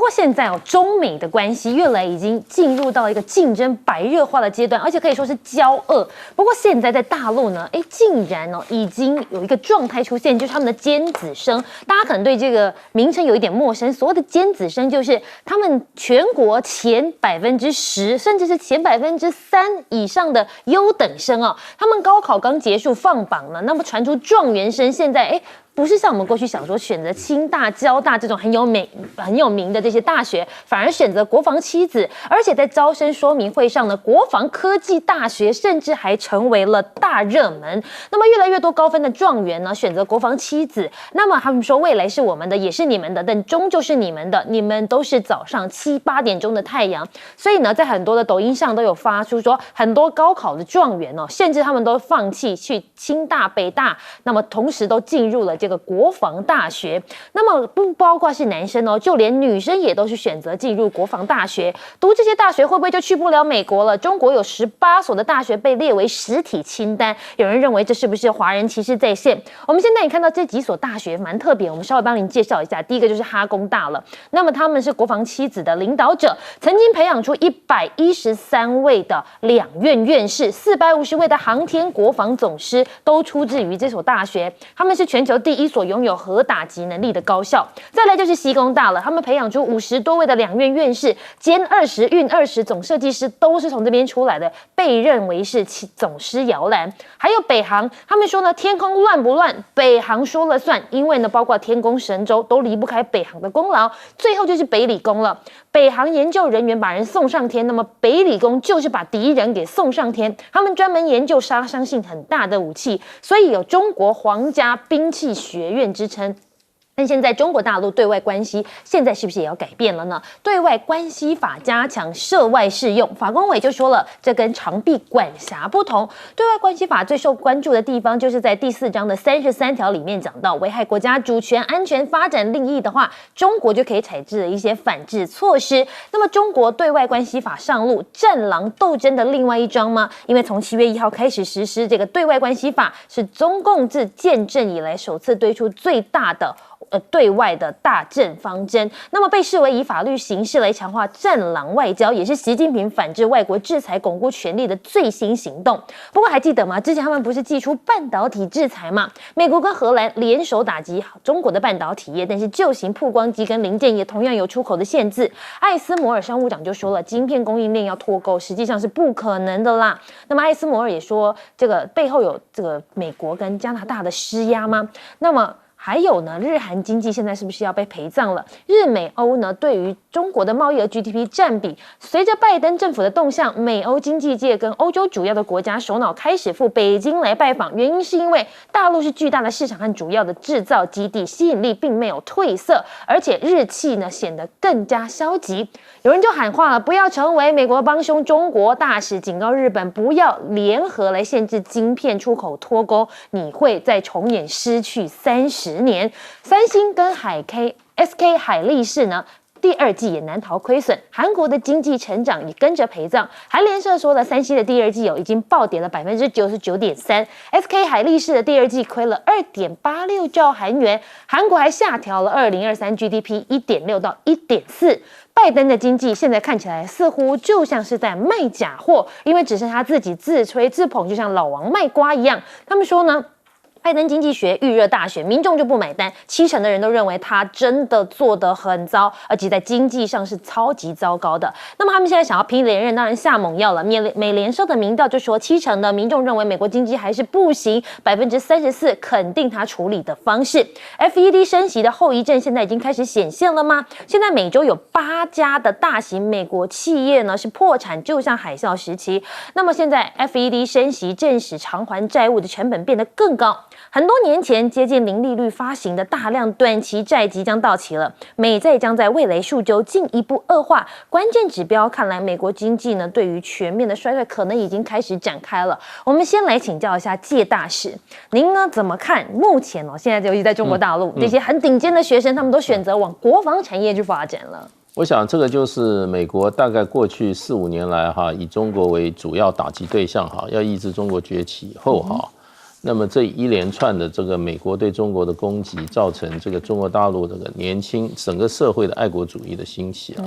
过现在中美的关系越来已经进入到一个竞争白热化的阶段，而且可以说是交恶。不过现在在大陆呢，竟然已经有一个状态出现，就是他们的尖子生。大家可能对这个名称有一点陌生，所谓的尖子生就是他们全国前10%，甚至是前3%以上的优等生哦。他们高考刚结束放榜了，那么传出状元生，现在不是像我们过去想说选择清大、交大这种很有名的这些大学，反而选择国防七子，而且在招生说明会上呢，国防科技大学甚至还成为了大热门。那么越来越多高分的状元呢，选择国防七子，那么他们说未来是我们的，也是你们的，但终究是你们的，你们都是早上7、8点钟的太阳。所以呢，在很多的抖音上都有发出说，很多高考的状元甚至他们都放弃去清大、北大，那么同时都进入了这个国防大学。那么不包括是男生就连女生也都是选择进入国防大学。读这些大学会不会就去不了美国了？中国有18所的大学被列为实体清单，有人认为这是不是华人歧视在线？我们现在也看到这几所大学蛮特别，我们稍微帮您介绍一下。第一个就是哈工大了，那么他们是国防七子的领导者，曾经培养出113位的两院院士，450位的航天国防总师都出自于这所大学。他们是全球第一所拥有核打击能力的高校。再来就是西工大了，他们培养出50多位的两院院士兼20运20总设计师，都是从这边出来的，被认为是总师摇篮。还有北航，他们说呢，天空乱不乱，北航说了算，因为呢，包括天宫、神舟都离不开北航的功劳。最后就是北理工了，北航研究人员把人送上天，那么北理工就是把敌人给送上天，他们专门研究杀伤性很大的武器，所以有中国皇家兵器学院之称。但现在中国大陆对外关系现在是不是也要改变了呢？对外关系法加强涉外适用，法工委就说了，这跟长臂管辖不同。对外关系法最受关注的地方就是在第4章的33条里面讲到，危害国家主权、安全、发展利益的话，中国就可以采取的一些反制措施。那么中国对外关系法上路，战狼斗争的另外一章吗？因为从7月1号开始实施这个对外关系法，是中共自建政以来首次推出最大的对外的大政方针，那么被视为以法律形式来强化战狼外交，也是习近平反制外国制裁、巩固权力的最新行动。不过还记得吗？之前他们不是祭出半导体制裁吗？美国跟荷兰联手打击中国的半导体业，但是旧型曝光机跟零件也同样有出口的限制。艾斯摩尔商务长就说了，晶片供应链要脱钩，实际上是不可能的啦。那么艾斯摩尔也说，这个背后有这个美国跟加拿大的施压吗？那么还有呢，日韩经济现在是不是要被陪葬了？日美欧呢，对于中国的贸易额 GDP 占比，随着拜登政府的动向，美欧经济界跟欧洲主要的国家首脑开始赴北京来拜访，原因是因为大陆是巨大的市场和主要的制造基地，吸引力并没有褪色，而且日气呢显得更加消极。有人就喊话了，不要成为美国帮凶，中国大使警告日本不要联合来限制晶片出口脱钩，你会再重演失去30年。三星跟SK 海力士呢，第2季也难逃亏损，韩国的经济成长也跟着陪葬。韩联社说了，三星的第2季已经暴跌了99.3%，SK 海力士的第2季亏了2.86兆韩元，韩国还下调了2023 GDP 1.6到1.4。拜登的经济现在看起来似乎就像是在卖假货，因为只是他自己自吹自捧，就像老王卖瓜一样。他们说呢，拜登经济学预热大选，民众就不买单，70%的人都认为他真的做得很糟，而且在经济上是超级糟糕的。那么他们现在想要拼连任，当然下猛药了。美联社的民调就说，70%的民众认为美国经济还是不行，34%肯定他处理的方式。FED 升息的后遗症现在已经开始显现了吗？现在每周有8家的大型美国企业呢是破产，就像海啸时期。那么现在 FED 升息正使偿还债务的成本变得更高。很多年前接近零利率发行的大量短期债即将到期了，美债将在未来数周进一步恶化。关键指标看来，美国经济呢对于全面的衰退可能已经开始展开了。我们先来请教一下介大使，您呢怎么看？目前现在尤其在中国大陆，这些很顶尖的学生，他们都选择往国防产业去发展了。我想这个就是美国大概过去4、5年来以中国为主要打击对象要抑制中国崛起以后那么这一连串的这个美国对中国的攻击，造成这个中国大陆这个年轻整个社会的爱国主义的兴起啊。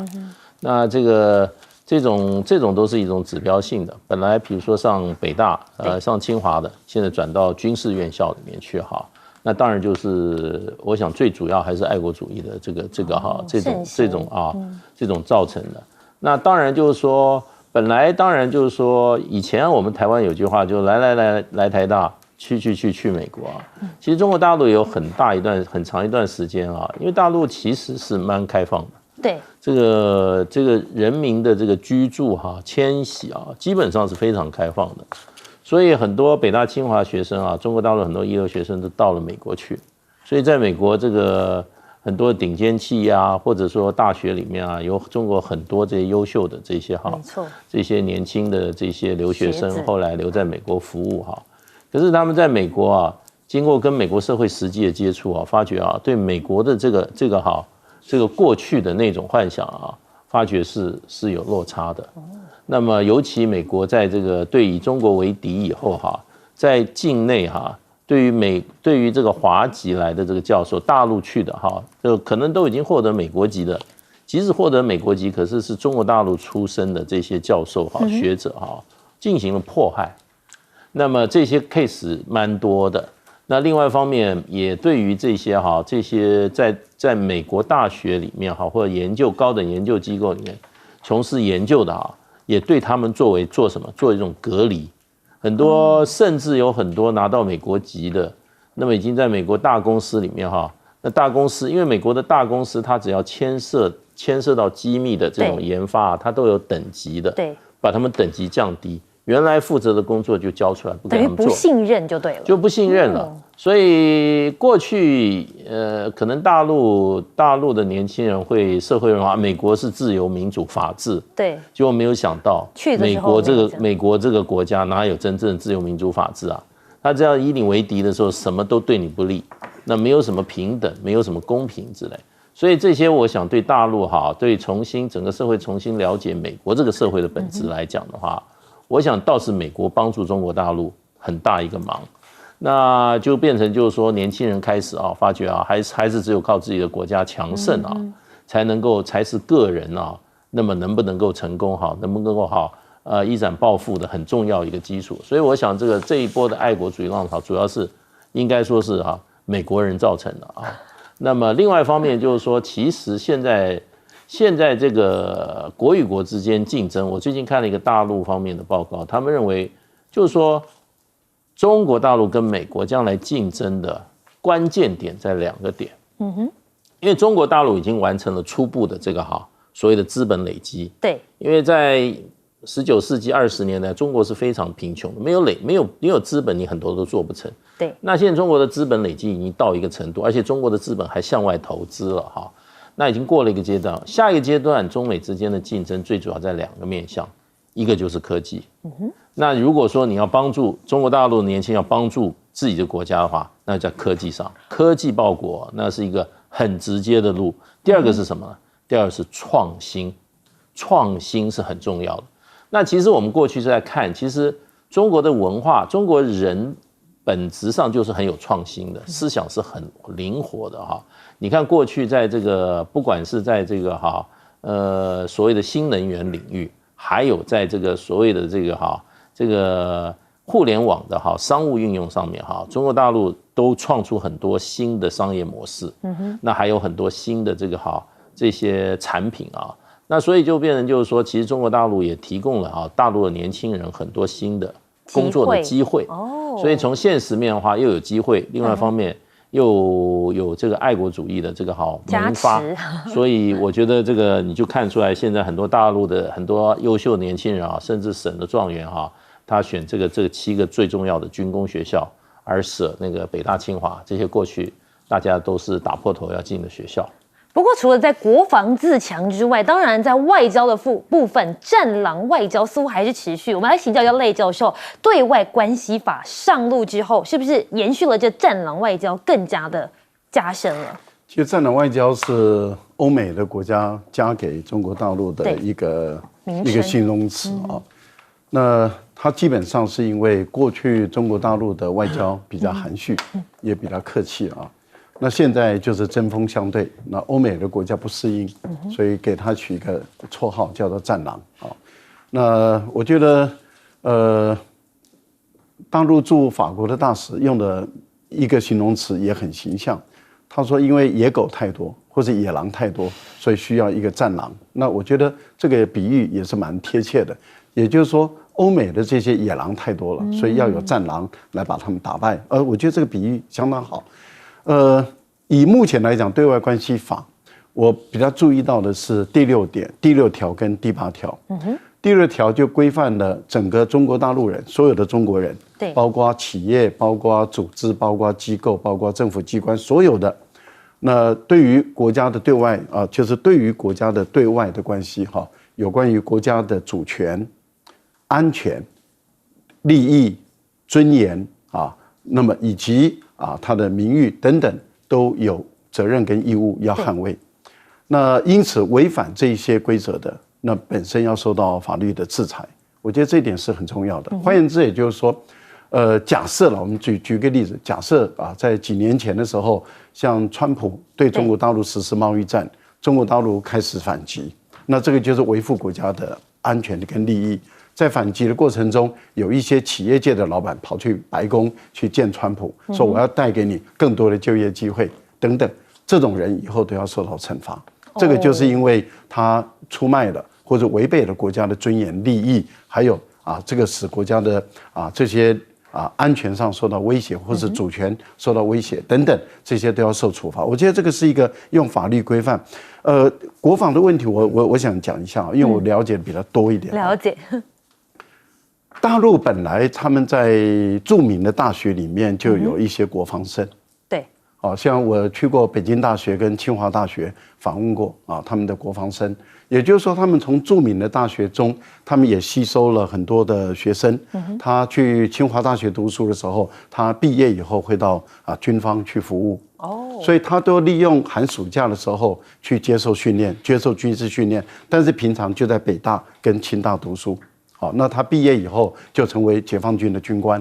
那这种都是一种指标性的。本来比如说上北大上清华的，现在转到军事院校里面去哈。那当然就是我想最主要还是爱国主义的这种造成的。那当然就是说，本来当然就是说，以前我们台湾有句话就来台大。去美国啊！其实中国大陆有很长一段时间啊，因为大陆其实是蛮开放的。对，这个人民的这个居住哈、迁徙啊，基本上是非常开放的。所以很多北大清华学生啊，中国大陆很多一流学生都到了美国去。所以在美国这个很多顶尖企业啊，或者说大学里面啊，有中国很多这些优秀的这些这些年轻的这些留学生，后来留在美国服务哈。可是他们在美国啊，经过跟美国社会实际的接触啊，发觉啊，对美国的这个过去的那种幻想啊，发觉是有落差的。那么尤其美国在这个对以中国为敌以后哈，在境内哈，对于这个华籍来的这个教授，大陆去的哈，就可能都已经获得美国籍的，即使获得美国籍，可是是中国大陆出身的这些教授哈、学者哈，进行了迫害。那么这些 case 蛮多的。那另外一方面，也对于这些在美国大学里面哈，或者高等研究机构里面从事研究的啊，也对他们做什么？做一种隔离。很多甚至有很多拿到美国籍的，那么已经在美国大公司里面哈，那大公司因为美国的大公司，它只要牵涉到机密的这种研发，它都有等级的，对，把他们等级降低。原来负责的工作就交出来，不给他们做，等于不信任就对了，就不信任了。所以过去可能大陆的年轻人社会认为美国是自由民主法治，对，结果没有想到美国这个国家哪有真正的自由民主法治啊？他这样以你为敌的时候，什么都对你不利，那没有什么平等，没有什么公平之类。所以这些我想对大陆对整个社会重新了解美国这个社会的本质来讲的话。我想倒是美国帮助中国大陆很大一个忙，那就变成就是说年轻人开始发觉还是只有靠自己的国家强盛才是个人那么能不能够成功能不能够一展抱负的很重要一个基础。所以我想这一波的爱国主义浪潮主要是应该说是美国人造成的那么另外一方面就是说，其实现在这个国与国之间竞争，我最近看了一个大陆方面的报告，他们认为就是说，中国大陆跟美国将来竞争的关键点在2个点。因为中国大陆已经完成了初步的这个所谓的资本累积。对，因为在19世纪20年代，中国是非常贫穷的，没有资本，你很多都做不成。对，那现在中国的资本累积已经到一个程度，而且中国的资本还向外投资了那已经过了一个阶段，下一个阶段中美之间的竞争最主要在2个面向，一个就是科技。那如果说你要帮助中国大陆的年轻人要帮助自己的国家的话，那在科技上，科技报国那是一个很直接的路。第二个是什么呢？第二个是创新，创新是很重要的。那其实我们过去是在看，其实中国的文化，中国人本质上就是很有创新的，思想是很灵活的你看过去在这个不管是在这个所谓的新能源领域，还有在这个所谓的这个互联网的商务运用上面中国大陆都创出很多新的商业模式。那还有很多新的这些产品那所以就变成就是说，其实中国大陆也提供了大陆的年轻人很多新的工作的机会。所以从现实面的话又有机会，另外一方面又有这个爱国主义的这个萌发，所以我觉得这个你就看出来，现在很多大陆的很多优秀的年轻人甚至省的状元他选这个7个最重要的军工学校，而舍那个北大清华这些过去大家都是打破头要进的学校。不过，除了在国防自强之外，当然在外交的部分，战狼外交似乎还是持续。我们来请教一下类教授，对外关系法上路之后，是不是延续了这战狼外交更加的加深了？其实战狼外交是欧美的国家加给中国大陆的一个形容词那它基本上是因为过去中国大陆的外交比较含蓄，也比较客气啊。那现在就是针锋相对，那欧美的国家不适应，所以给他取一个绰号叫做战狼啊。那我觉得，大陆驻法国的大使用的一个形容词也很形象，他说因为野狗太多或者野狼太多，所以需要一个战狼。那我觉得这个比喻也是蛮贴切的，也就是说欧美的这些野狼太多了，所以要有战狼来把他们打败。我觉得这个比喻相当好。以目前来讲，对外关系法，我比较注意到的是第6条跟第8条。第6条就规范了整个中国大陆人，所有的中国人，对，包括企业、包括组织、包括机构、包括政府机关，所有的。那对于国家的对外就是对于国家的对外的关系哈，有关于国家的主权、安全、利益、尊严那么以及它的名誉等等。都有责任跟义务要捍卫，那因此违反这一些规则的，那本身要受到法律的制裁。我觉得这一点是很重要的。换言之，也就是说，假设了，我们举个例子，假设在几年前的时候，像川普对中国大陆实施贸易战，中国大陆开始反击，那这个就是维护国家的安全跟利益。在反击的过程中，有一些企业界的老板跑去白宫去见川普，说我要带给你更多的就业机会等等，这种人以后都要受到惩罚。这个就是因为他出卖了或者违背了国家的尊严、利益，还有这个使国家的这些安全上受到威胁，或是主权受到威胁等等，这些都要受处罚。我觉得这个是一个用法律规范。国防的问题我想讲一下，因为我了解的比较多一点。了解。大陆本来他们在著名的大学里面就有一些国防生，对，像我去过北京大学跟清华大学访问过他们的国防生，也就是说他们从著名的大学中，他们也吸收了很多的学生。他去清华大学读书的时候，他毕业以后会到军方去服务，所以他都利用寒暑假的时候去接受训练，接受军事训练，但是平常就在北大跟清大读书。那他毕业以后就成为解放军的军官，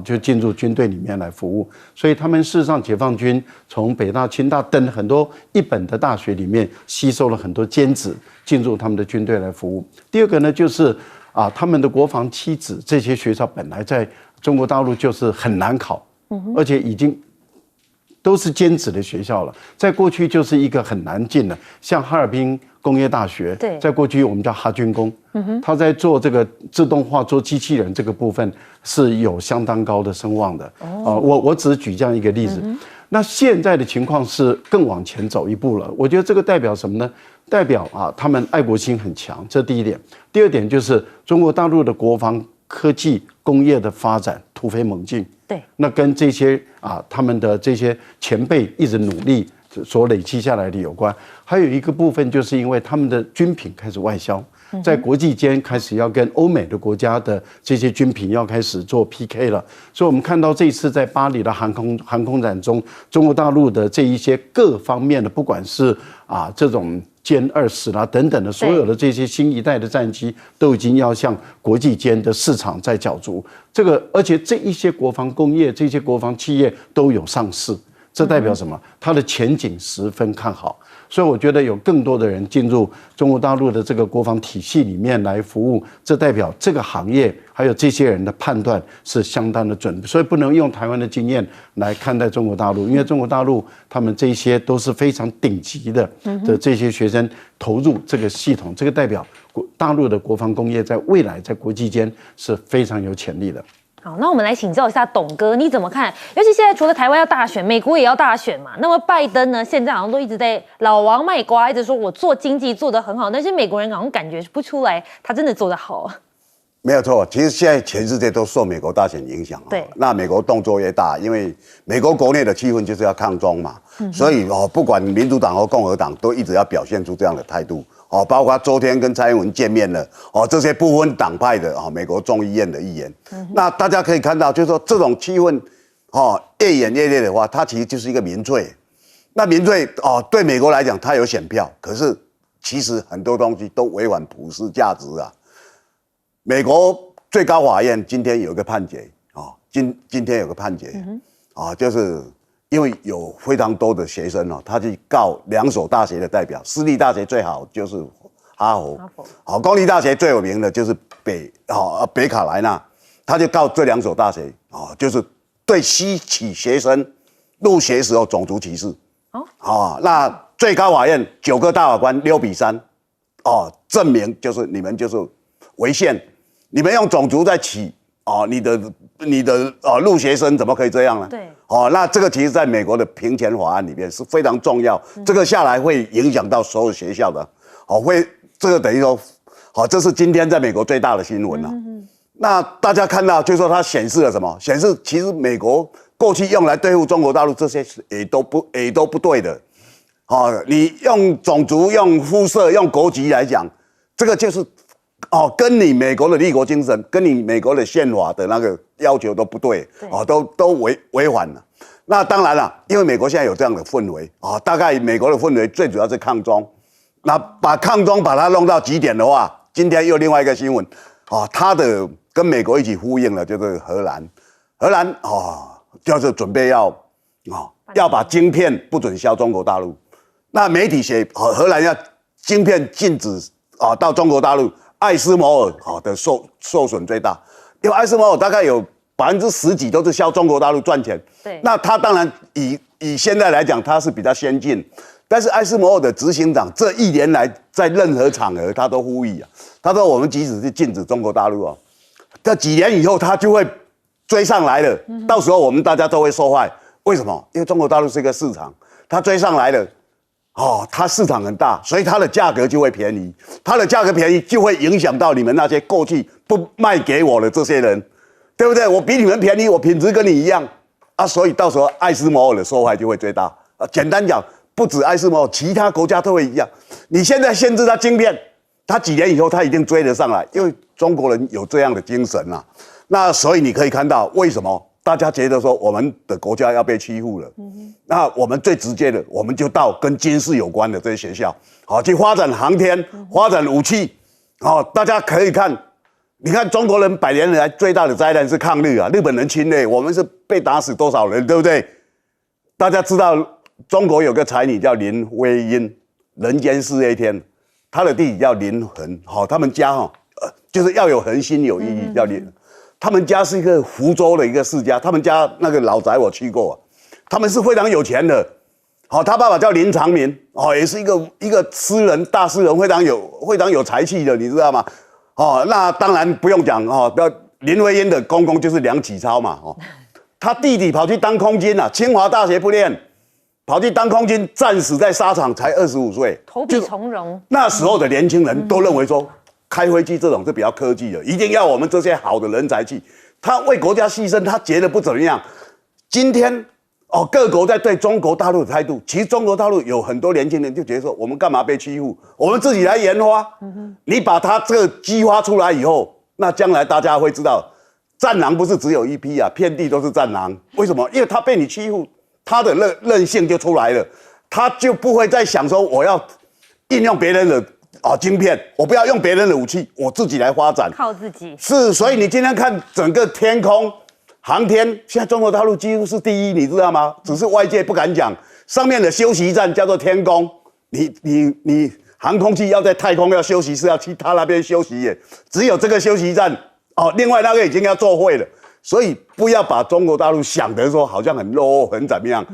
就进入军队里面来服务。所以他们事实上，解放军从北大、清大等很多一本的大学里面吸收了很多尖子，进入他们的军队来服务。第二个呢，就是他们的国防七子这些学校本来在中国大陆就是很难考，而且已经都是尖子的学校了，在过去就是一个很难进的，像哈尔滨工业大学，在过去我们叫哈军工，他在做这个自动化、做机器人这个部分是有相当高的声望的。我只是举这样一个例子。那现在的情况是更往前走一步了，我觉得这个代表什么呢？代表他们爱国心很强，这第一点。第二点就是中国大陆的国防科技工业的发展突飞猛进。对，那跟这些他们的这些前辈一直努力所累积下来的有关。还有一个部分，就是因为他们的军品开始外销，在国际间开始要跟欧美的国家的这些军品要开始做 PK 了。所以我们看到这一次在巴黎的航空展中，中国大陆的这一些各方面的，不管是这种歼20啦等等的所有的这些新一代的战机，都已经要向国际间的市场在角逐。这个，而且这一些国防工业、这些国防企业都有上市，这代表什么？它的前景十分看好。所以我觉得有更多的人进入中国大陆的这个国防体系里面来服务，这代表这个行业还有这些人的判断是相当的准。所以不能用台湾的经验来看待中国大陆，因为中国大陆他们这些都是非常顶级的这些学生投入这个系统，这个代表大陆的国防工业在未来在国际间是非常有潜力的。好，那我们来请教一下董哥，你怎么看？尤其现在除了台湾要大选，美国也要大选嘛。那么拜登呢，现在好像都一直在老王卖瓜，一直说我做经济做得很好，但是美国人好像感觉不出来他真的做得好。没有错，其实现在全世界都受美国大选影响。对，那美国动作越大，因为美国国内的气氛就是要抗中嘛，所以不管民主党和共和党都一直要表现出这样的态度。包括昨天跟蔡英文见面了，这些不分党派的美国众议院的议员，那大家可以看到，就是说这种气氛，越演越烈的话，它其实就是一个民粹。那民粹对美国来讲，它有选票，可是其实很多东西都违反普世价值啊。美国最高法院今天有一个判决啊，今天有个判决啊，就是因为有非常多的学生哦，他去告2所大学的代表，私立大学最好就是哈佛，好，公立大学最有名的就是北卡莱纳，他就告这2所大学啊，就是对吸取学生入学时候种族歧视。那最高法院9个大法官6比3，证明就是你们就是违宪，你们用种族在取你的入学生怎么可以这样呢？对，那这个其实在美国的平权法案里面是非常重要，这个下来会影响到所有学校的，这个等于说，这是今天在美国最大的新闻了。那大家看到，就是说它显示了什么？显示其实美国过去用来对付中国大陆这些也都不对的。你用种族、用肤色、用国籍来讲，这个就是跟你美国的立国精神、跟你美国的宪法的那个要求都不对，都违反了。那当然了，因为美国现在有这样的氛围大概美国的氛围最主要是抗中。那把抗中把它弄到极点的话，今天又另外一个新闻它的跟美国一起呼应了，就是荷兰就是准备要把晶片不准销中国大陆。那媒体写荷兰要晶片禁止到中国大陆，艾斯摩尔的受损最大，因为艾斯摩尔大概有10%几都是销中国大陆赚钱。对，那他当然以现在来讲，他是比较先进。但是艾斯摩尔的执行长这1年来，在任何场合他都呼吁他说我们即使是禁止中国大陆这几年以后他就会追上来了，到时候我们大家都会受害。为什么？因为中国大陆是一个市场，他追上来了，它市场很大，所以它的价格就会便宜，它的价格便宜就会影响到你们那些过去不卖给我的这些人，对不对？我比你们便宜，我品质跟你一样所以到时候艾斯摩尔的受害就会最大简单讲。不止艾斯摩尔，其他国家都会一样。你现在限制它晶片，它几年以后它一定追得上来，因为中国人有这样的精神那所以你可以看到为什么大家觉得说我们的国家要被欺负了。那我们最直接的，我们就到跟军事有关的这些学校，去发展航天，发展武器。大家可以看，你看中国人100年来最大的灾难是抗日日本人侵略，我们是被打死多少人，对不对？大家知道。中国有个才女叫林徽因，人间四 A 天，她的弟弟叫林恒，他们家就是要有恒心有意义，叫林。他们家是一个福州的一个世家，他们家那个老宅我去过他们是非常有钱的。他爸爸叫林长民，也是一个大诗人，非常有才气的，你知道吗？那当然不用讲林徽因的公公就是梁启超嘛，他弟弟跑去当空军清华大学不念。跑去当空军，战死在沙场，才25岁，投笔从戎。那时候的年轻人都认为说，开飞机这种是比较科技的，一定要我们这些好的人才去。他为国家牺牲，他觉得不怎么样。今天各国在对中国大陆的态度，其实中国大陆有很多年轻人就觉得说，我们干嘛被欺负？我们自己来研发。你把它这个激发出来以后，那将来大家会知道，战狼不是只有一批遍地都是战狼。为什么？因为他被你欺负。他的韧性就出来了，他就不会再想说我要应用别人的晶片，我不要用别人的武器，我自己来发展，靠自己。是，所以你今天看整个天空航天，现在中国大陆几乎是第一，你知道吗？只是外界不敢讲。上面的休息站叫做天宫，你航空器要在太空要休息，是要去他那边休息耶，只有这个休息站另外那个已经要作废了。所以不要把中国大陆想得说好像很落后很怎么样，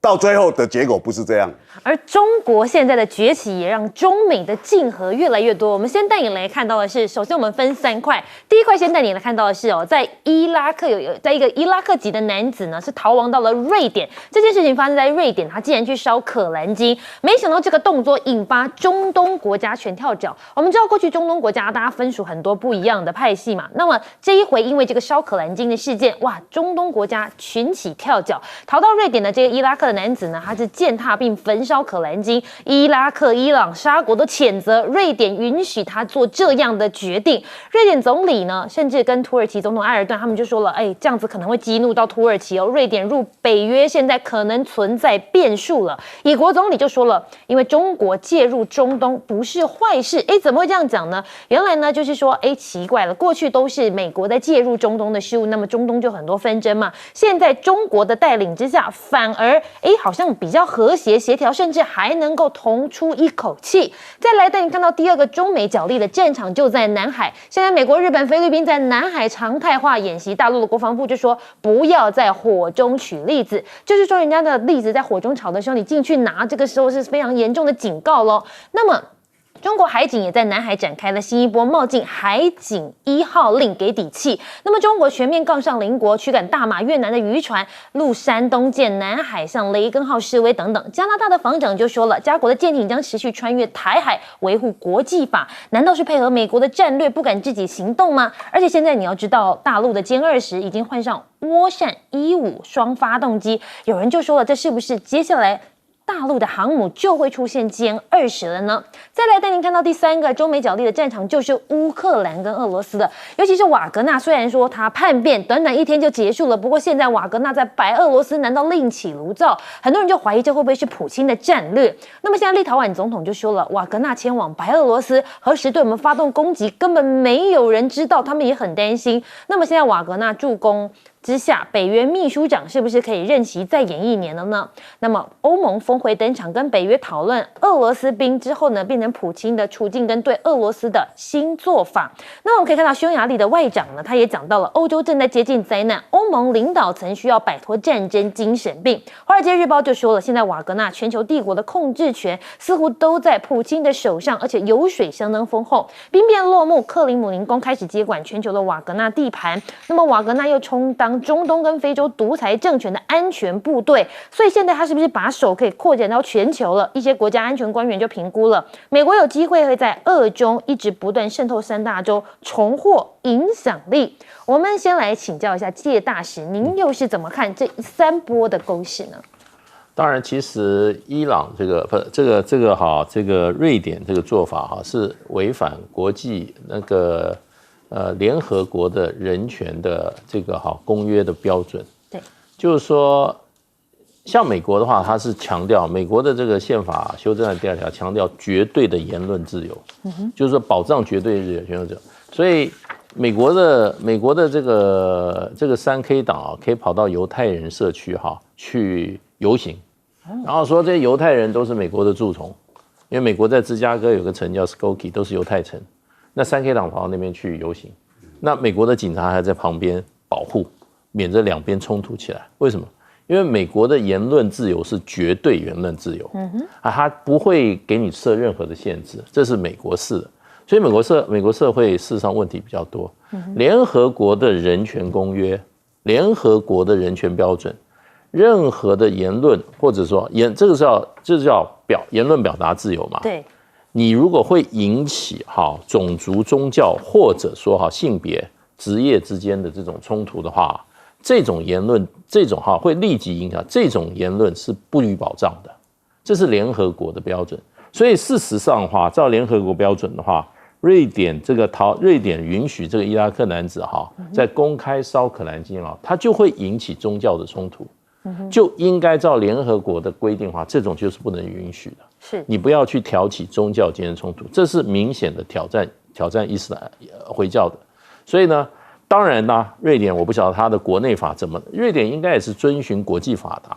到最后的结果不是这样。而中国现在的崛起也让中美的竞合越来越多。我们先带你来看到的是，首先我们分3块，第一块先带你来看到的是在伊拉克在一个伊拉克籍的男子呢是逃亡到了瑞典，这件事情发生在瑞典，他竟然去烧可兰经，没想到这个动作引发中东国家全跳脚。我们知道过去中东国家大家分属很多不一样的派系嘛，那么这一回因为这个烧可兰经的事件，哇，哇，中东国家群起跳脚，逃到瑞典的这个伊拉克的男子呢，他是践踏并焚烧可兰经，伊拉克、伊朗、沙国都谴责瑞典允许他做这样的决定。瑞典总理呢，甚至跟土耳其总统埃尔段他们就说了，这样子可能会激怒到土耳其哦，瑞典入北约现在可能存在变数了。以国总理就说了，因为中国介入中东不是坏事，怎么会这样讲呢？原来呢就是说，奇怪了，过去都是美国在介入中东的事务，那么中东就很多纷争嘛。现在中国的带领之下，反而好像比较和谐协调，甚至还能够同出一口气。再来带你看到第二个中美角力的战场就在南海。现在美国、日本、菲律宾在南海常态化演习，大陆的国防部就说不要在火中取栗子，就是说人家的栗子在火中炒的时候，你进去拿，这个时候是非常严重的警告咯。那么中国海警也在南海展开了新一波冒进海警1号令给底气。那么中国全面杠上邻国，驱赶大马、越南的渔船，陆山东舰、南海像雷根号示威等等。加拿大的防长就说了，加国的舰艇将持续穿越台海，维护国际法。难道是配合美国的战略，不敢自己行动吗？而且现在你要知道，大陆的歼20已经换上涡扇1.5双发动机，有人就说了，这是不是接下来大陆的航母就会出现歼20了呢？再来带您看到第三个中美角力的战场，就是乌克兰跟俄罗斯的。尤其是瓦格纳，虽然说他叛变短短1天就结束了，不过现在瓦格纳在白俄罗斯难道另起炉灶？很多人就怀疑这会不会是普京的战略。那么现在立陶宛总统就说了，瓦格纳前往白俄罗斯，何时对我们发动攻击，根本没有人知道，他们也很担心。那么现在瓦格纳助攻之下，北约秘书长是不是可以任期再延1年了呢？那么欧盟峰会登场，跟北约讨论俄罗斯兵之后呢，变成普京的处境跟对俄罗斯的新做法。那我们可以看到匈牙利的外长呢，他也讲到了欧洲正在接近灾难，欧盟领导层需要摆脱战争精神病。华尔街日报就说了，现在瓦格纳全球帝国的控制权似乎都在普京的手上，而且油水相当丰厚。兵变落幕，克林姆林宫开始接管全球的瓦格纳地盘，那么瓦格纳又充当中东跟非洲独裁政权的安全部队，所以现在他是不是把手可以扩展到全球了？一些国家安全官员就评估了，美国有机会会在俄中一直不断渗透3大洲，重获影响力。我们先来请教一下介大使，您又是怎么看这3波的攻势呢？当然，其实伊朗这个瑞典这个做法是违反国际那个联合国的人权的这个公约的标准。对，就是说，像美国的话，它是强调美国的这个宪法修正案第2条强调绝对的言论自由，就是说保障绝对的言论自由。所以美国的这个3K 党可以跑到犹太人社区去游行，然后说这些犹太人都是美国的蛀虫，因为美国在芝加哥有个城叫 Skokie， 都是犹太城。那3K 党跑到那边去游行，那美国的警察还在旁边保护，免得两边冲突起来。为什么？因为美国的言论自由是绝对言论自由，它不会给你设任何的限制，这是美国式的。所以美国社会事实上问题比较多。联合国的人权公约、联合国的人权标准，任何的言论或者说这个叫言论表达自由嘛？对。你如果会引起种族、宗教或者说性别、职业之间的这种冲突的话，这种言论会立即影响，这种言论是不予保障的，这是联合国的标准。所以事实上的话，照联合国标准的话，瑞典允许这个伊拉克男子在公开烧可兰经它就会引起宗教的冲突，就应该照联合国的规定的话，这种就是不能允许的。是你不要去挑起宗教间的冲突，这是明显的挑战伊斯兰回教的。所以呢，当然呢，瑞典我不晓得他的国内法怎么，瑞典应该也是遵循国际法的，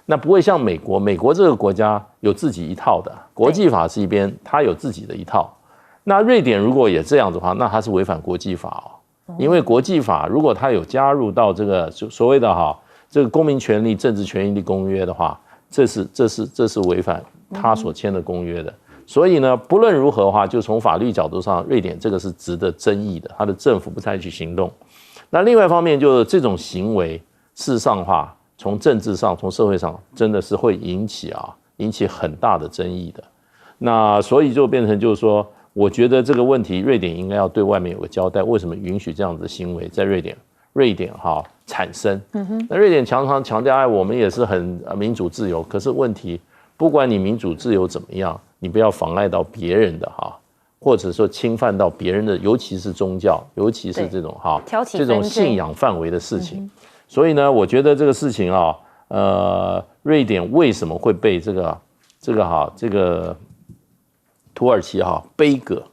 那不会像美国这个国家有自己一套的，国际法是一边，它有自己的一套。那瑞典如果也这样的话，那它是违反国际法因为国际法如果它有加入到这个所谓的这个公民权利、政治权利公约的话，这是违反他所签的公约的。所以呢，不论如何的话，就从法律角度上，瑞典这个是值得争议的，他的政府不采取行动。那另外一方面，就是这种行为，事实上的话，从政治上、从社会上，真的是会引起很大的争议的。那所以就变成就是说，我觉得这个问题，瑞典应该要对外面有个交代，为什么允许这样子的行为在瑞典产生。那瑞典常常强调，我们也是很民主自由，可是问题，不管你民主自由怎么样，你不要妨碍到别人的或者说侵犯到别人的，尤其是宗教，尤其是这种这种信仰范围的事情。所以呢，我觉得这个事情瑞典为什么会被这个土耳其杯葛，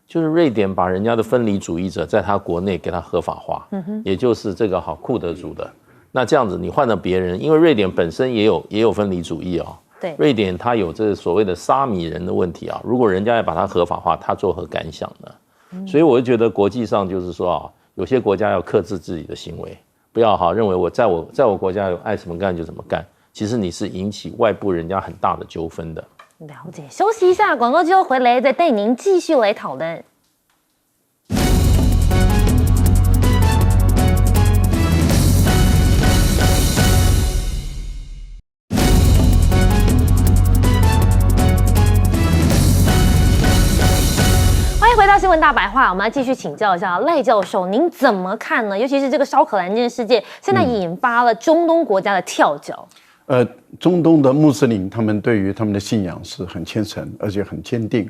就是瑞典把人家的分离主义者在他国内给他合法化，也就是这个库德族的。那这样子你换了别人，因为瑞典本身也有分离主义对，瑞典它有这所谓的沙弥人的问题如果人家要把它合法化，他作何感想呢？所以我就觉得国际上就是说有些国家要克制自己的行为，不要认为我在我国家有爱怎么干就怎么干，其实你是引起外部人家很大的纠纷的。了解，休息一下，广告之后回来再带您继续来讨论。回到新闻大白话，我们来继续请教一下赖教授，您怎么看呢？尤其是这个烧可兰经事件，现在引发了中东国家的跳脚。中东的穆斯林他们对于他们的信仰是很虔诚，而且很坚定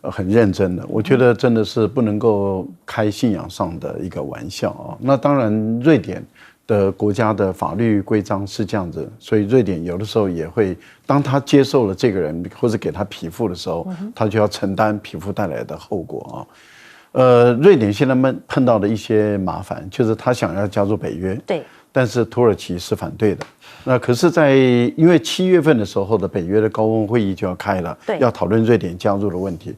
很认真的。我觉得真的是不能够开信仰上的一个玩笑那当然，瑞典的国家的法律规章是这样子，所以瑞典有的时候也会，当他接受了这个人或者给他匹夫的时候，他就要承担匹夫带来的后果瑞典现在碰到的一些麻烦，就是他想要加入北约，对，但是土耳其是反对的。那可是因为7月份的时候的北约的高峰会议就要开了，要讨论瑞典加入的问题。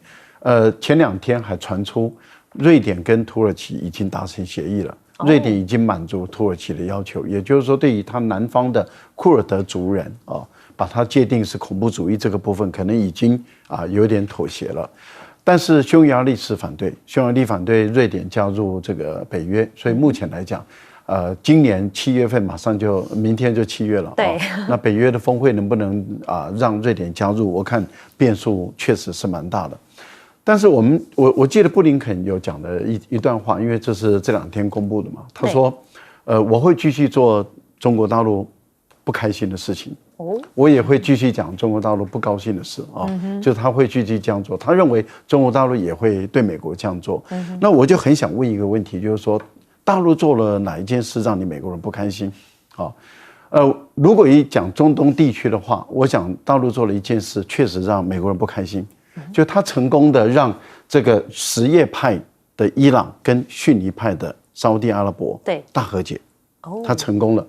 前2天还传出瑞典跟土耳其已经达成协议了。瑞典已经满足土耳其的要求，也就是说，对于他南方的库尔德族人把它界定是恐怖主义这个部分，可能已经有点妥协了。但是匈牙利是反对，匈牙利反对瑞典加入这个北约，所以目前来讲，今年7月份明天就7月了。对，那北约的峰会能不能让瑞典加入？我看变数确实是蛮大的。但是我记得布林肯有讲的一段话，因为这是这2天公布的嘛。他说，我会继续做中国大陆不开心的事情，我也会继续讲中国大陆不高兴的事就是他会继续这样做。他认为中国大陆也会对美国这样做。那我就很想问一个问题，就是说，大陆做了哪一件事让你美国人不开心？如果一讲中东地区的话，我想大陆做了一件事，确实让美国人不开心。就他成功的让这个什叶派的伊朗跟逊尼派的沙烏地阿拉伯大和解，他成功了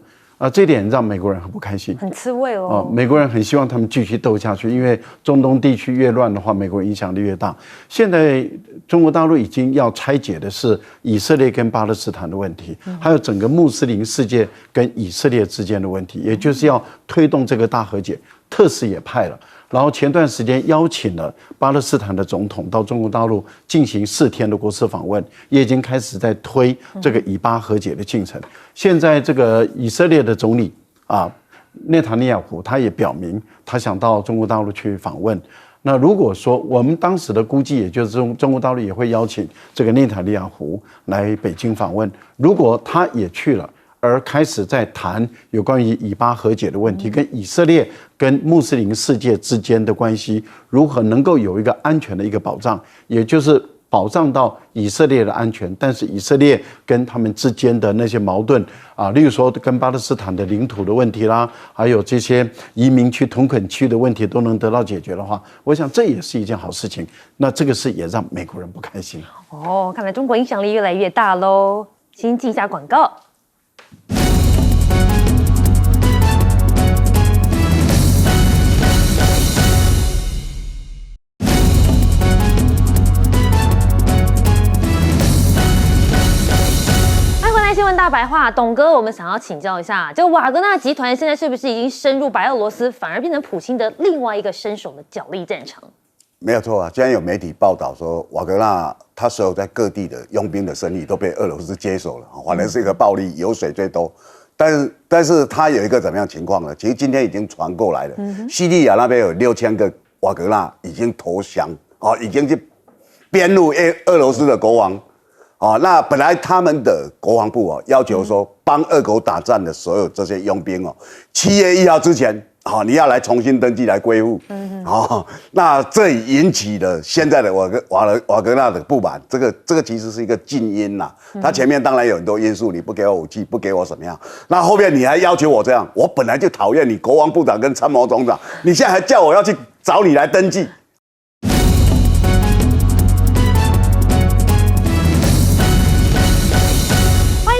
这点让美国人很不开心，很吃味美国人很希望他们继续斗下去，因为中东地区越乱的话，美国影响力越大。现在中国大陆已经要拆解的是以色列跟巴勒斯坦的问题，还有整个穆斯林世界跟以色列之间的问题，也就是要推动这个大和解。特使也派了。然后前段时间邀请了巴勒斯坦的总统到中国大陆进行4天的国事访问，也已经开始在推这个以巴和解的进程。现在这个以色列的总理内塔尼亚胡他也表明他想到中国大陆去访问。那如果说我们当时的估计，也就是中国大陆也会邀请这个内塔尼亚胡来北京访问，如果他也去了，而开始在谈有关于以巴和解的问题，跟以色列跟穆斯林世界之间的关系如何能够有一个安全的一个保障，也就是保障到以色列的安全，但是以色列跟他们之间的那些矛盾例如说跟巴勒斯坦的领土的问题啦，还有这些移民区、屯垦区的问题都能得到解决的话，我想这也是一件好事情。那这个事也让美国人不开心。看来中国影响力越来越大喽。先进一下广告。新闻大白话，董哥，我们想要请教一下，这个瓦格纳集团现在是不是已经深入白俄罗斯，反而变成普京的另外一个伸手的角力战场？没有错啊，今天有媒体报道说，瓦格纳他所有在各地的佣兵的生意都被俄罗斯接手了，反正是一个暴力，油水最多。但是他有一个怎么样情况呢？其实今天已经传过来了，叙利亚那边有6000个瓦格纳已经投降已经去编入俄罗斯的国王。那本来他们的国防部要求说，帮俄国打仗的所有这些佣兵7月1号之前，你要来重新登记来归户。那这引起了现在的瓦格纳的不满。这个其实是一个静音啦。他前面当然有很多因素，你不给我武器，不给我什么样，那后面你还要求我这样，我本来就讨厌你国防部长跟参谋总长，你现在还叫我要去找你来登记。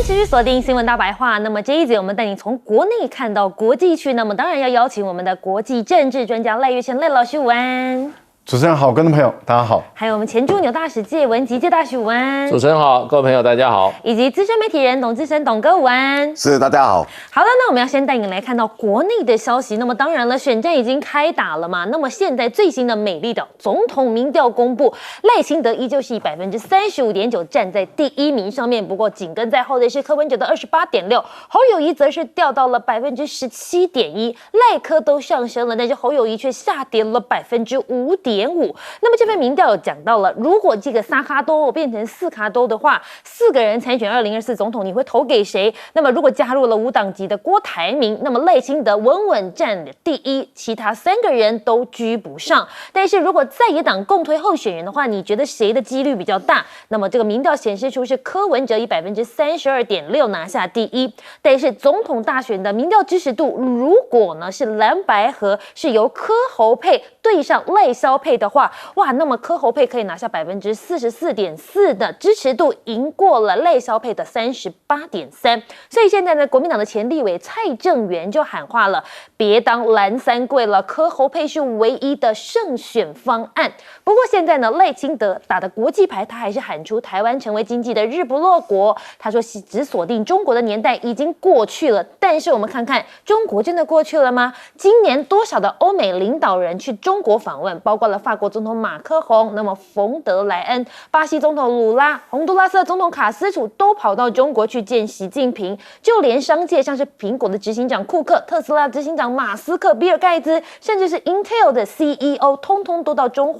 继续锁定新闻大白话。那么这一节我们带你从国内看到国际去，那么当然要邀请我们的国际政治专家赖岳宪赖老师，午安。主持人好，观众朋友大家好。还有我们前驻纽大使介文吉介大使，午安。主持人好，各位朋友大家好。以及资深媒体人董志生董哥，午安。是，大家好。好的，那我们要先带你来看到国内的消息。那么当然了，选战已经开打了嘛。那么现在最新的美丽岛总统民调公布，赖清德依旧是以35.9%站在第1名上面，不过紧跟在后的是柯文哲的28.6%，侯友宜则是掉到了17.1%，赖柯都上升了，但是侯友宜却下跌了5.5%。那么这份民调有讲到了，如果这个3卡都变成4卡都的话，4个人参选2024总统，你会投给谁？那么如果加入了无党籍的郭台铭，那么赖清德稳稳站第1，其他3个人都居不上。但是如果在野党共推候选人的话，你觉得谁的几率比较大？那么这个民调显示出是柯文哲以32.6%拿下第1，但是总统大选的民调支持度，如果呢是蓝白合是由柯侯配对上赖萧配的话，哇，那么柯侯配可以拿下44.4%的支持度，赢过了赖萧配的38.3%。所以现在呢，国民党的前立委蔡正元就喊话了，别当蓝三贵了，柯侯配是唯一的胜选方案。不过现在呢，赖清德打的国际牌，他还是喊出台湾成为经济的日不落国。他说只锁定中国的年代已经过去了，但是我们看看中国真的过去了吗？今年多少的欧美领导人去中国访问，包括了法国总统马克宏，那么冯德莱恩，巴西总统鲁拉，洪都拉斯的总统卡斯楚都跑到中国去见习近平，就连商界像是苹果的执行长库克、特斯拉执行长马斯克、比尔盖茨，甚至是 Intel 的 CEO， 通通都到中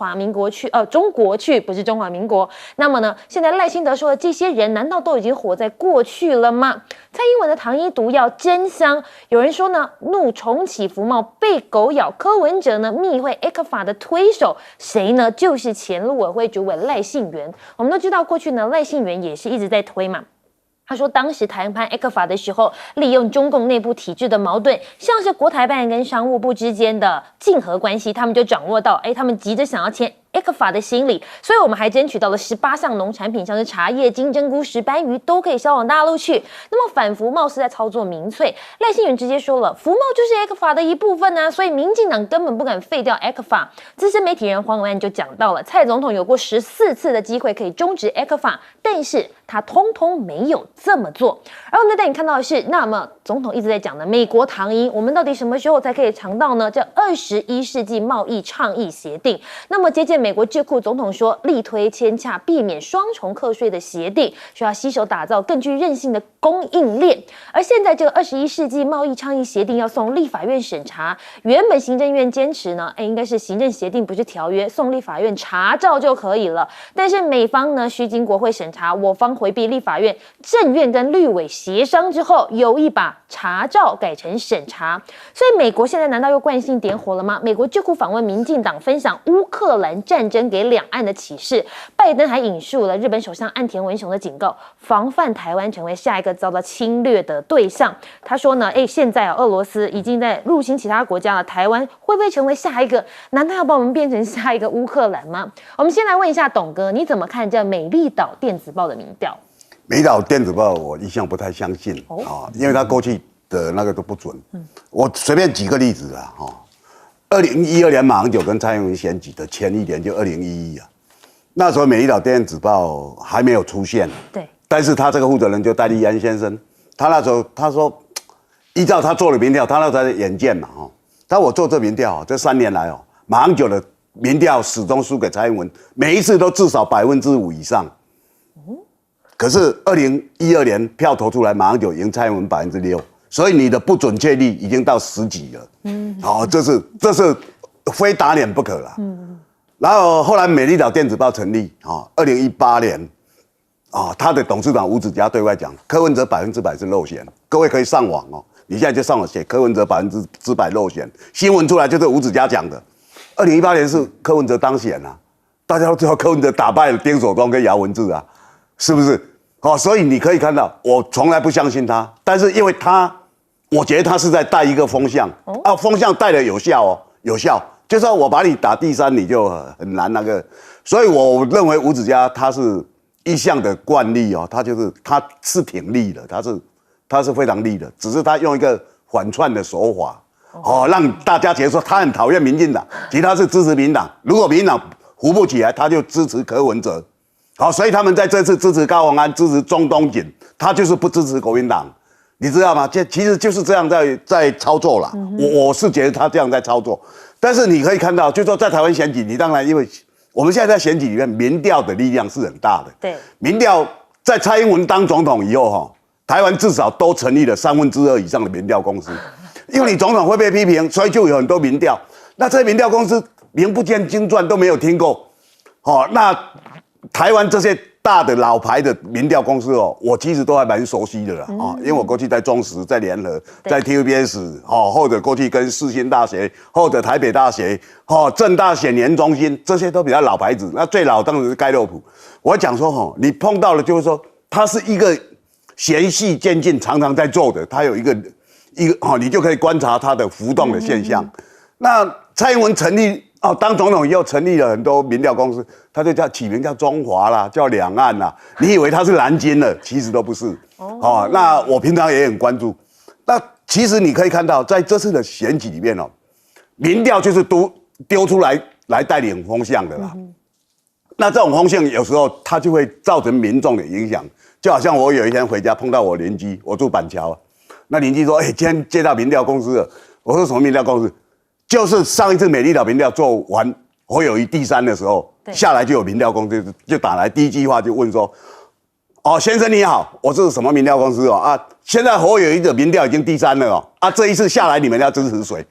国去，不是中华民国。那么呢，现在赖清德说的这些人，难道都已经活在过去了吗？蔡英文的糖衣毒药真香，有人说呢，怒重启服贸被狗咬，柯文哲呢密会 ECFA 的推手，谁呢？就是前陆委会主委赖幸元。我们都知道过去呢，赖幸元也是一直在推嘛。他说，当时谈判 ECFA 的时候，利用中共内部体制的矛盾，像是国台办跟商务部之间的竞合关系，他们就掌握到，他们急着想要签ECFA 的心理，所以我们还争取到了18项农产品，像是茶叶、金针菇、石斑鱼都可以销往大陆去。那么反服贸是在操作民粹，赖幸元直接说了，服贸就是 ECFA 的一部分啊，所以民进党根本不敢废掉 ECFA。资深媒体人黄文安就讲到了，蔡总统有过14次的机会可以终止 ECFA， 但是他通通没有这么做。而我们再带你看到的是，那么总统一直在讲的美国糖衣，我们到底什么时候才可以尝到呢？这21世纪贸易倡议协定。那么接见美国智库总统说，力推签洽避免双重课税的协定，需要携手打造更具韧性的供应链。而现在这个21世纪贸易倡议协定要送立法院审查，原本行政院坚持呢，应该是行政协定不是条约，送立法院查照就可以了。但是美方呢需经国会审查，我方回避立法院，政院跟绿委协商之后，有意把查照改成审查。所以美国现在难道又惯性点火了吗？美国智库访问民进党，分享乌克兰战争给两岸的启示。拜登还引述了日本首相岸田文雄的警告，防范台湾成为下一个遭到侵略的对象。他说呢，现在俄罗斯已经在入侵其他国家了，台湾会不会成为下一个？难道要把我们变成下一个乌克兰吗？我们先来问一下董哥，你怎么看这美丽岛电子报的民调？美丽岛电子报我一向不太相信因为他过去的那个都不准。我随便举个例子啊，2012年马英九跟蔡英文选举的前一年就2011啊，那时候美丽岛电子报还没有出现，对，但是他这个负责人就戴立安先生，他那时候他说，依照他做的民调，他那时候的眼见嘛我做这民调这3年来马英九的民调始终输给蔡英文，每一次都至少5%以上。可是2012年票投出来，马英九赢蔡英文6%，所以你的不准确率已经到10几了。这是非打脸不可了。然后后来美丽岛电子报成立，2018年他的董事长吴子嘉对外讲，柯文哲100%是漏选，各位可以上网哦，你现在就上网写柯文哲100%漏选，新闻出来就是吴子嘉讲的。2018年是柯文哲当选啊，大家都知道柯文哲打败了丁守中跟姚文智啊，是不是？所以你可以看到，我从来不相信他，但是因为我觉得他是在带一个风向，风向带的有效哦，有效，就是说我把你打第3，你就很难那个，所以我认为吴子嘉他是一向的惯例哦，他是挺利的，他是非常利的，只是他用一个反串的手法，让大家觉得说他很讨厌民进党，其实他是支持民进党，如果民进党扶不起来，他就支持柯文哲。所以他们在这次支持高虹安、支持钟东锦，他就是不支持国民党，你知道吗？其实就是这样在操作啦。我是觉得他这样在操作，但是你可以看到，就是说在台湾选举，你当然因为我们现在在选举里面，民调的力量是很大的。对，民调在蔡英文当总统以后，台湾至少都成立了2/3以上的民调公司，因为你总统会被批评，所以就有很多民调。那这些民调公司名不见经传，都没有听过。那台湾这些大的老牌的民调公司我其实都还蛮熟悉的啦因为我过去在中时、在联合、在 TVBS 或者过去跟世新大学或者台北大学政大选研中心，这些都比较老牌子。那最老当然是盖洛普。我讲说你碰到了就是说，它是一个循序渐进，常常在做的，它有一个你就可以观察它的浮动的现象。那蔡英文成立当总统以后成立了很多民调公司，他就起名叫中华啦，叫两岸啦。你以为他是蓝金了，其实都不是。那我平常也很关注。那其实你可以看到，在这次的选举里面民调就是丢出来带领风向的啦。那这种风向有时候它就会造成民众的影响，就好像我有一天回家碰到我邻居，我住板桥，那邻居说：“今天接到民调公司了。”我说：“什么民调公司？”就是上一次美丽岛民调做完侯友宜第3的时候，下来就有民调公司就打来，第一句话就问说：“先生你好，我是什么民调公司现在侯友宜的民调已经第3了这一次下来你们要支持谁？”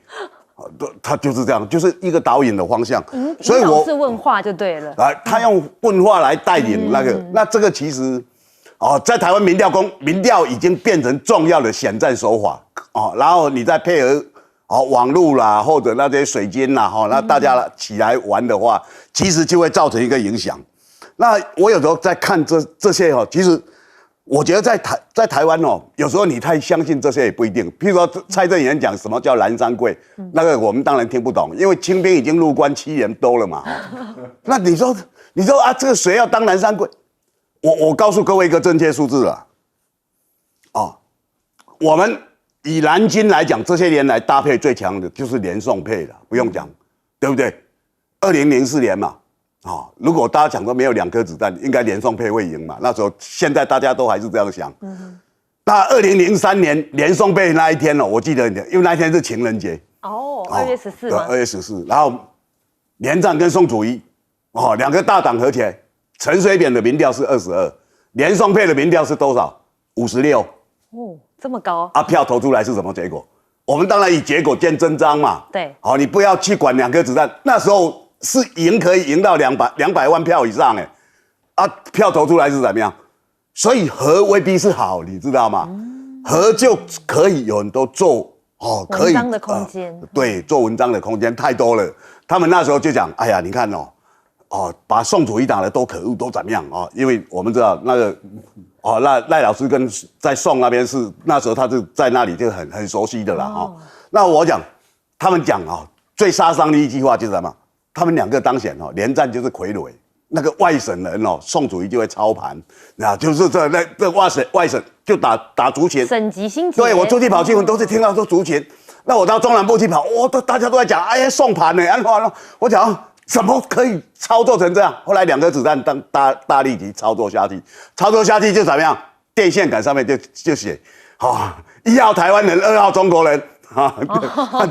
他就是这样，就是一个导引的方向。所以我是问话就对了。他用问话来带领那个，那这个其实在台湾民调已经变成重要的选战手法然后你再配合。网络啦，或者那些水晶啦，那大家起来玩的话，其实就会造成一个影响。那我有时候在看这些其实我觉得在台湾有时候你太相信这些也不一定。譬如说蔡正元讲什么叫蓝山柜，那个我们当然听不懂，因为清兵已经入关7年多了嘛。那你说这个谁要当蓝山柜？我告诉各位一个正确数字了。我们。以蓝金来讲，这些年来搭配最强的就是连宋配了，不用讲，对不对？2004年嘛，如果大家讲说没有2颗子弹，应该连宋配会赢嘛。那时候，现在大家都还是这样想。那2003年连宋配那一天我记得，因为那一天是情人节。2月14吗？ 2月14，然后连战跟宋楚瑜，2个大党合起来，陈水扁的民调是22，连宋配的民调是多少？56。这么高票投出来是什么结果？我们当然以结果见真章嘛。对，你不要去管2颗子弹，那时候是可以赢到200万票以上票投出来是怎么样？所以和未必是好，你知道吗？和就可以有很多做可以文章的空间，对，做文章的空间太多了。他们那时候就讲，哎呀，你看把宋楚瑜打的都可恶，都怎么样因为我们知道那个。赖老师跟在宋那边是那时候他是在那里就很熟悉的啦那我讲，他们讲最杀伤力一句话就是什么？他们2个当选连战就是傀儡，那个外省人宋楚瑜就会操盘，就是这外省就打族群，省级新节。对，我出去跑新闻都是听到说族群，那我到中南部去跑，大家都在讲，哎呀送盘呢，我讲。怎么可以操作成这样？后来2颗子弹当大力级操作下去就怎么样？电线杆上面就写，1号台湾人，2号中国人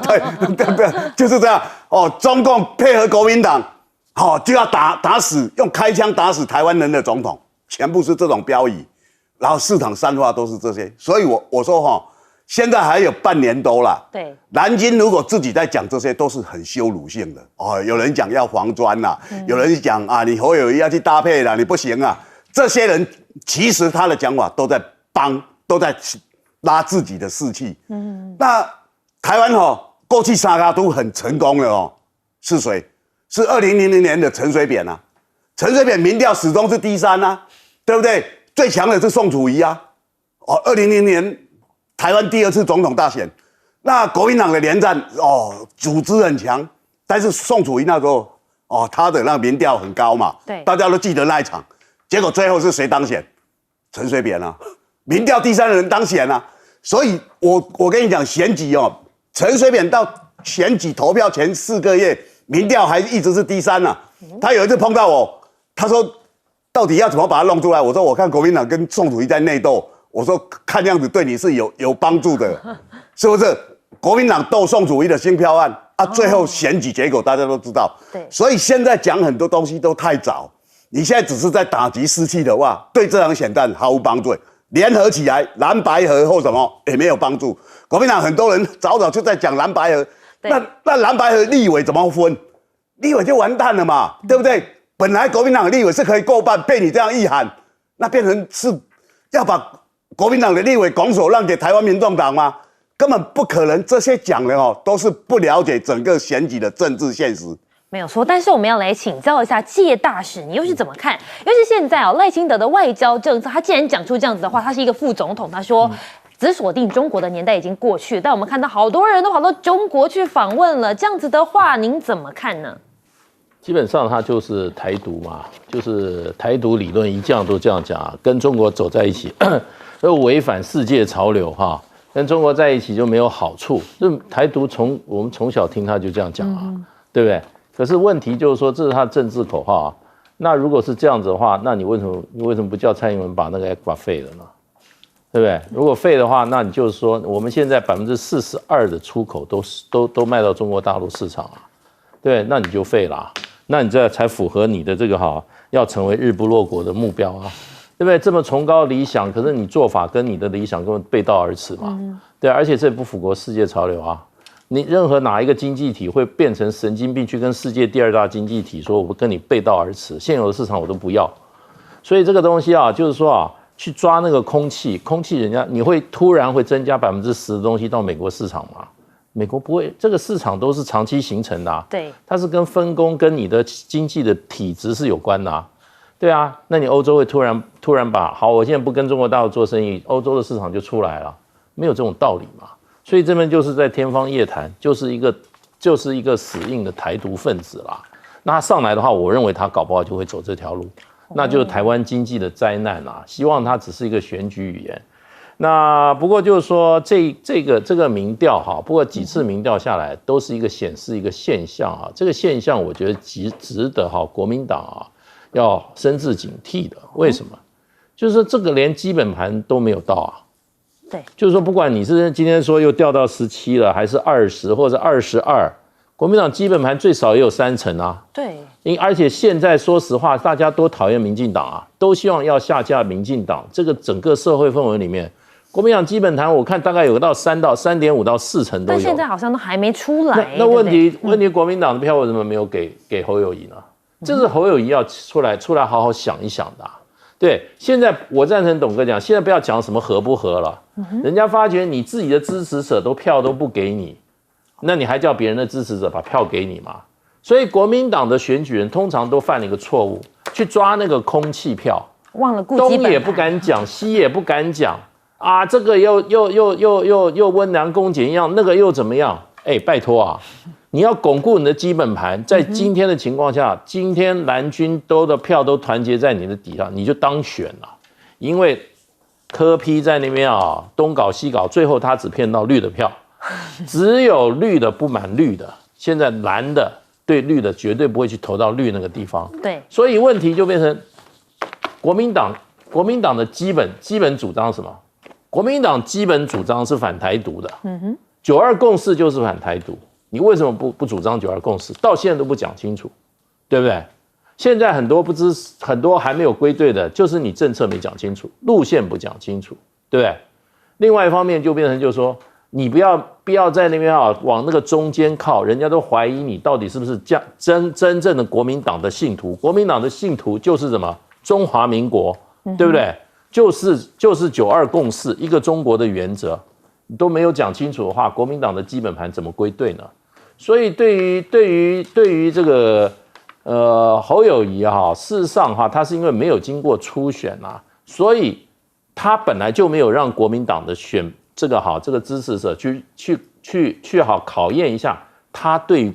对，就是这样中共配合国民党，就要打死，用开枪打死台湾人的总统，全部是这种标语，然后市场散发都是这些，所以我说现在还有半年多啦。对，蓝金如果自己在讲这些，都是很羞辱性的有人讲要防专啦，有人讲你侯友宜要去搭配啦，你不行啊。这些人其实他的讲法都在拉自己的士气。那台湾过去三家都很成功了是谁？是2000年的陈水扁啊。陈水扁民调始终是第3啊，对不对？最强的是宋楚瑜啊。2000年台湾第2次总统大选，那国民党的连战组织很强，但是宋楚瑜那时候他的那个民调很高嘛，对，大家都记得那一场。结果最后是谁当选？陈水扁啊，民调第3的人当选啊。所以我跟你讲，选举陈水扁到选举投票前4个月，民调还一直是第3啊。他有一次碰到我。他说：“到底要怎么把它弄出来？”我说：“我看国民党跟宋楚瑜在内斗，我说看样子对你是有帮助的，是不是？国民党斗宋楚瑜的新票案啊，最后选举结果大家都知道。对，所以现在讲很多东西都太早，你现在只是在打击士气的话，对这场选战毫无帮助。联合起来，蓝白合或什么也没有帮助。国民党很多人早就在讲蓝白合，那蓝白合立委怎么分？立委就完蛋了嘛，对不对？”本来国民党的立委是可以过半，被你这样一喊，那变成是要把国民党的立委拱手让给台湾民众党吗？根本不可能。这些讲的都是不了解整个选举的政治现实。没有错，但是我们要来请教一下介大使，你又是怎么看？尤其现在赖清德的外交政策，他既然讲出这样子的话，他是一个副总统，他说只锁定中国的年代已经过去，但我们看到好多人都跑到中国去访问了，这样子的话，您怎么看呢？基本上他就是台独嘛，就是台独理论一向都这样讲，跟中国走在一起，而违反世界潮流哈，跟中国在一起就没有好处。就台独我们从小听他就这样讲啊，对不对？可是问题就是说，这是他的政治口号啊。那如果是这样子的话，那你为什么不叫蔡英文把那个 ECFA 废了呢？对不对？如果废的话，那你就是说，我们现在42%的出口都卖到中国大陆市场啊，对，那你就废了啊。那你这才符合你的这个要成为日不落国的目标啊，对不对？这么崇高理想，可是你做法跟你的理想根本背道而驰嘛，对，而且这不符合世界潮流啊。你任何哪一个经济体会变成神经病，去跟世界第2大经济体说我跟你背道而驰，现有的市场我都不要。所以这个东西就是说去抓那个空气人家你会突然会增加10%的东西到美国市场吗？美国不会，这个市场都是长期形成的对，它是跟分工跟你的经济的体质是有关的对啊，那你欧洲会突然把我现在不跟中国大陆做生意，欧洲的市场就出来了，没有这种道理嘛。所以这边就是在天方夜谭，就是一个死硬的台独分子啦。那他上来的话，我认为他搞不好就会走这条路，那就是台湾经济的灾难啦。希望它只是一个选举语言。那不过就是说，这个民调不过几次民调下来，都是一个显示一个现象这个现象我觉得值得国民党要深自警惕的。为什么？就是说这个连基本盘都没有到对，就是说不管你是今天说又掉到17了，还是20或者22，国民党基本盘最少也有30%对，而且现在说实话，大家都讨厌民进党都希望要下架民进党。这个整个社会氛围里面，国民党基本盘我看大概有到3.5%到4%都有，但现在好像都还没出来。那问题，国民党的票为什么没有给侯友宜呢？这是侯友宜要出来好好想一想的对，现在我赞成董哥讲，现在不要讲什么合不合了，人家发觉你自己的支持者票都不给你，那你还叫别人的支持者把票给你吗？所以国民党的选举人通常都犯了一个错误，去抓那个空气票，忘了顾基本盘，东也不敢讲，西也不敢讲这个又温良恭俭让，那个又怎么样？拜托你要巩固你的基本盘，在今天的情况下，今天蓝军的票都团结在你的底下，你就当选了。因为柯 P 在那边东搞西搞，最后他只骗到绿的票，只有绿的不满绿的，现在蓝的对绿的绝对不会去投到绿那个地方。对，所以问题就变成国民党的基本主张是什么？国民党基本主张是反台独的，92共识就是反台独。你为什么不主张92共识？到现在都不讲清楚，对不对？现在很多还没有归队的，就是你政策没讲清楚，路线不讲清楚，对不对？另外一方面就变成就是说，你不要在那边往那个中间靠，人家都怀疑你到底是不是真正的国民党的信徒。国民党的信徒就是什么？中华民国，对不对？就是9·2共识，一个中国的原则，你都没有讲清楚的话，国民党的基本盘怎么归队呢？所以对于这个侯友宜哈，事实上哈，他是因为没有经过初选啊，所以他本来就没有让国民党的这个支持者去好考验一下他对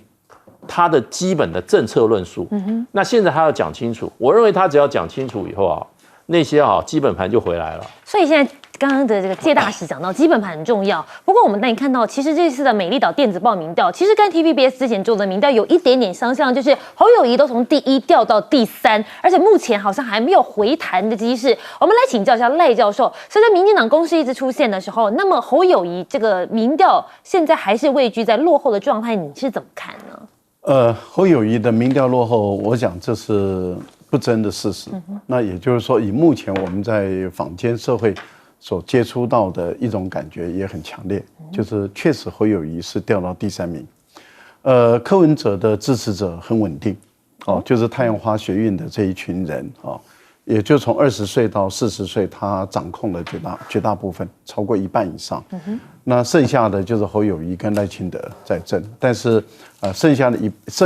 他的基本的政策论述。那现在他要讲清楚，我认为他只要讲清楚以后啊，那些基本盘就回来了。所以现在刚刚的这个介大使讲到基本盘很重要，不过我们带你看到，其实这次的美丽岛电子报民调，其实跟 TVBS 之前做的民调有一点点相像，就是侯友宜都从第1掉到第3，而且目前好像还没有回弹的机势。我们来请教一下赖教授，随着民进党攻势一直出现的时候，那么侯友宜这个民调现在还是位居在落后的状态，你是怎么看呢？侯友宜的民调落后，我想这是不争的事实。那也就是说，以目前我们在坊间社会所接触到的一种感觉也很强烈，就是确实侯友宜是掉到第3名。柯文哲的支持者很稳定，就是太阳花学运的这一群人，也就从20岁到40岁，他掌控了绝大部分，超过1半以上。那剩下的就是侯友宜跟赖清德在争，但是剩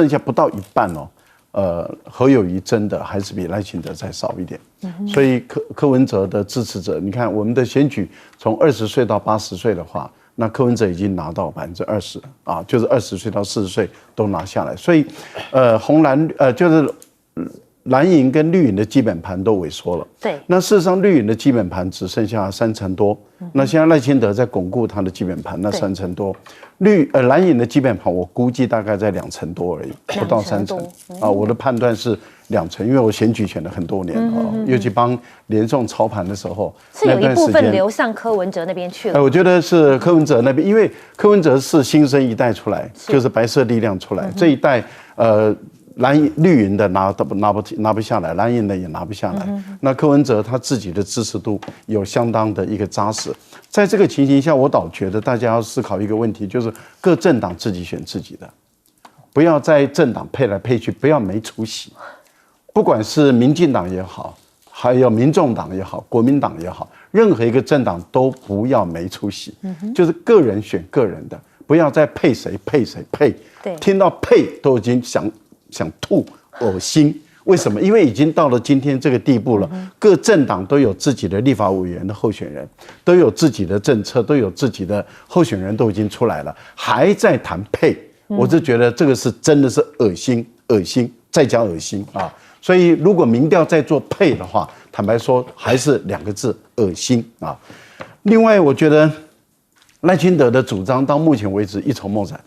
下不到一半侯友宜真的还是比赖清德再少一点。所以柯文哲的支持者，你看我们的选举从20岁到80岁的话，那柯文哲已经拿到20%啊，就是20岁到40岁都拿下来。所以红蓝就是蓝营跟绿营的基本盘都萎缩了。对，那事实上绿营的基本盘只剩下3成多。那现在赖清德在巩固他的基本盘，那3成多。蓝营的基本盘我估计大概在2成多而已，不到3成啊。我的判断是2成，因为我选举选了很多年尤其帮连宋操盘的时候，是有一部分流向柯文哲那边去了。我觉得是柯文哲那边，因为柯文哲是新生一代出来，就是白色力量出来，这一代绿营的拿不下来，蓝营的也拿不下来。那柯文哲他自己的支持度有相当的一个扎实。在这个情形下，我倒觉得大家要思考一个问题，就是各政党自己选自己的，不要在政党配来配去，不要没出息。不管是民进党也好，还有民众党也好，国民党也好，任何一个政党都不要没出息，就是个人选个人的，不要再配谁。对，听到配都已经想吐，恶心。为什么？因为已经到了今天这个地步了，各政党都有自己的立法委员的候选人，都有自己的政策，都有自己的候选人都已经出来了，还在谈配，我就觉得这个是真的是恶心，再加恶心啊！所以如果民调在做配的话，坦白说还是2个字：恶心啊！另外，我觉得赖清德的主张到目前为止一筹莫展。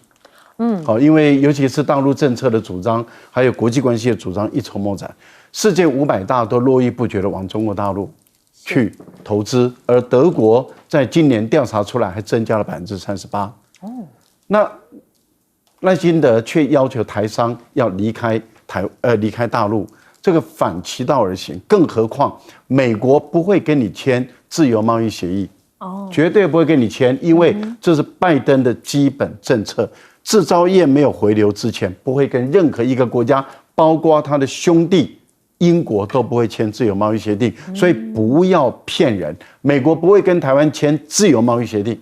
因为尤其是大陆政策的主张，还有国际关系的主张一筹莫展，世界500大都络绎不绝的往中国大陆去投资，而德国在今年调查出来还增加了38%。那赖清德却要求台商要离开大陆，这个反其道而行。更何况美国不会跟你签自由贸易协议，绝对不会跟你签，因为这是拜登的基本政策。制造业没有回流之前，不会跟任何一个国家，包括他的兄弟英国都不会签自由贸易协定，所以不要骗人。美国不会跟台湾签自由贸易协定，